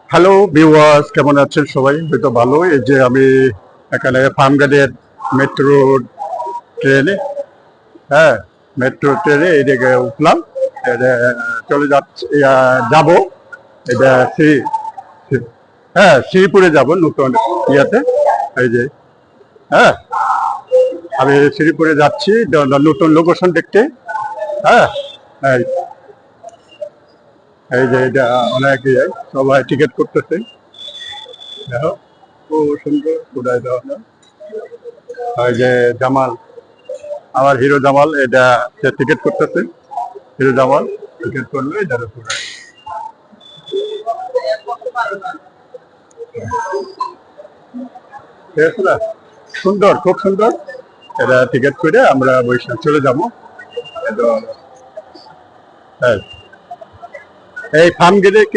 Hello viewers, কেমন আছেন সবাই? হয়তো ভালো। এই যে আমি এখানে ফার্মগেটের মেট্রো ট্রেনে, হ্যাঁ, মেট্রো ট্রেনে এই দিকে উঠলাম। এটা চলে যাচ্ছে, যাবো এটা হ্যাঁ, শ্রীপুরে যাব নতুন ইয়াতে। এই যে, হ্যাঁ, আমি শ্রীপুরে যাচ্ছি নতুন লোকেশন দেখতে। হ্যাঁ, এই এই যে এটা অনেক সবাই টিকিট করতেছে। দেখো, খুব সুন্দর কোথায় দেওয়া। ওই যে জামাল, আমার হিরো জামাল, এটা সে টিকিট করতেছে। হিরো জামাল টিকিট করলে এটার উপরে ঠিক আছে না? সুন্দর, খুব সুন্দর। এটা টিকিট করে আমরা বৈশাখ চলে যাবো। হ্যাঁ, এই ফার্ম গেলে